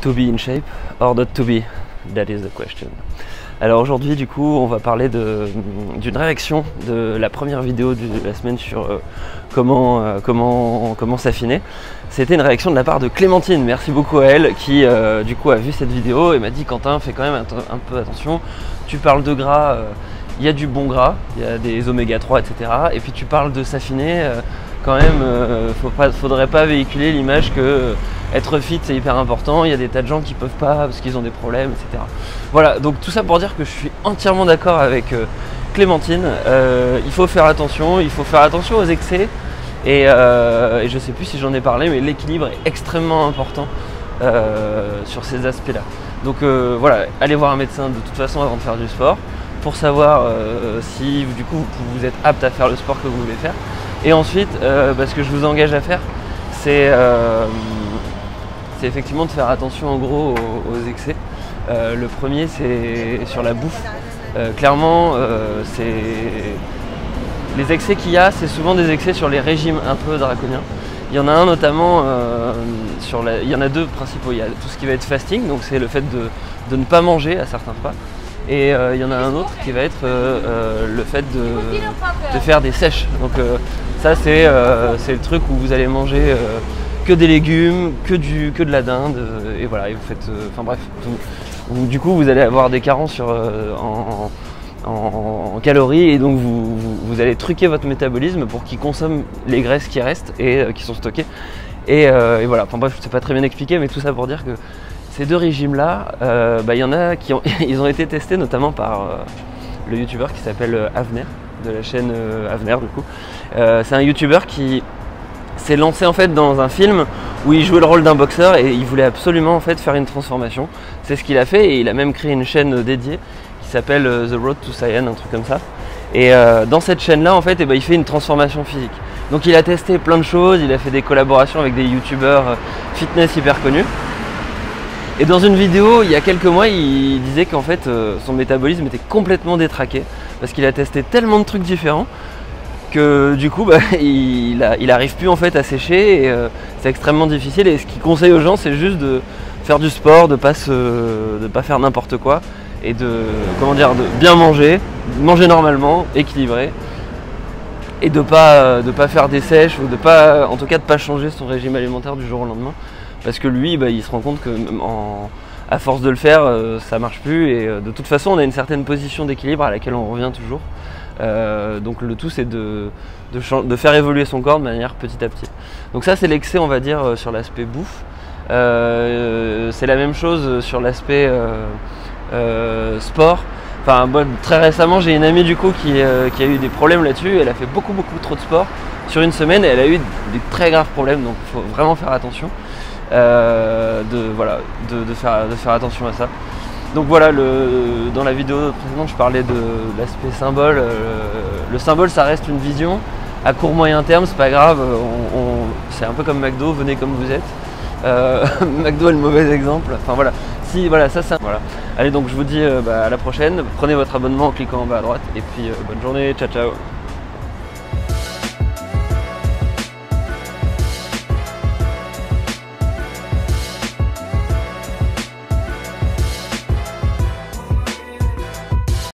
To be in shape or not to be? That is the question. Alors aujourd'hui du coup on va parler d'une réaction de la première vidéo de la semaine sur comment s'affiner. C'était une réaction de la part de Clémentine, merci beaucoup à elle qui du coup a vu cette vidéo et m'a dit: Quentin, fais quand même un peu attention, tu parles de gras, il y a du bon gras, il y a des oméga 3 etc. Et puis tu parles de s'affiner, quand même faudrait pas véhiculer l'image que être fit c'est hyper important, il y a des tas de gens qui peuvent pas parce qu'ils ont des problèmes etc. Voilà, donc tout ça pour dire que je suis entièrement d'accord avec Clémentine, il faut faire attention aux excès et je sais plus si j'en ai parlé, mais l'équilibre est extrêmement important sur ces aspects là. Donc voilà, allez voir un médecin de toute façon avant de faire du sport pour savoir si du coup vous êtes apte à faire le sport que vous voulez faire. Et ensuite, ce que je vous engage à faire, c'est effectivement de faire attention en gros aux excès. Le premier, c'est sur la bouffe. Clairement, les excès qu'il y a, c'est souvent des excès sur les régimes un peu draconiens. Il y en a un notamment, il y en a deux principaux. Il y a tout ce qui va être fasting, donc c'est le fait de ne pas manger à certains repas. Et il y en a un autre qui va être le fait de faire des sèches. Donc ça c'est le truc où vous allez manger que des légumes, que de la dinde, et voilà, et vous faites, enfin bref, du coup vous allez avoir des carences en calories, et donc vous allez truquer votre métabolisme pour qu'il consomme les graisses qui restent et qui sont stockées. Et voilà, enfin bref, c'est pas très bien expliqué, mais tout ça pour dire que ces deux régimes-là, y en a qui ils ont été testés notamment par le youtubeur qui s'appelle Avner, de la chaîne Avner du coup. C'est un youtubeur qui s'est lancé en fait dans un film où il jouait le rôle d'un boxeur et il voulait absolument en fait faire une transformation. C'est ce qu'il a fait et il a même créé une chaîne dédiée qui s'appelle The Road to Saiyan, un truc comme ça. Et dans cette chaîne-là, en fait, il fait une transformation physique. Donc il a testé plein de choses, il a fait des collaborations avec des youtubeurs fitness hyper connus. Et dans une vidéo, il y a quelques mois, il disait qu'en fait, son métabolisme était complètement détraqué parce qu'il a testé tellement de trucs différents que du coup, il arrive plus en fait à sécher et c'est extrêmement difficile. Et ce qu'il conseille aux gens, c'est juste de faire du sport, de pas faire n'importe quoi et de bien manger normalement, équilibré, et de pas faire des sèches ou en tout cas de pas changer son régime alimentaire du jour au lendemain. Parce que lui, il se rend compte que à force de le faire, ça marche plus. Et de toute façon, on a une certaine position d'équilibre à laquelle on revient toujours. Donc le tout, c'est de faire évoluer son corps de manière petit à petit. Donc ça, c'est l'excès, on va dire, sur l'aspect bouffe. C'est la même chose sur l'aspect sport. Enfin, très récemment, j'ai une amie du coup qui a eu des problèmes là-dessus. Elle a fait beaucoup trop de sport sur une semaine et elle a eu des très graves problèmes. Donc il faut vraiment faire attention. De faire attention à ça. Donc voilà, dans la vidéo précédente, je parlais de l'aspect symbole. Le symbole, ça reste une vision à court moyen terme, c'est pas grave. C'est un peu comme McDo, venez comme vous êtes. McDo est le mauvais exemple. Enfin voilà, voilà. Allez, donc je vous dis à la prochaine. Prenez votre abonnement en cliquant en bas à droite et puis bonne journée, ciao ciao.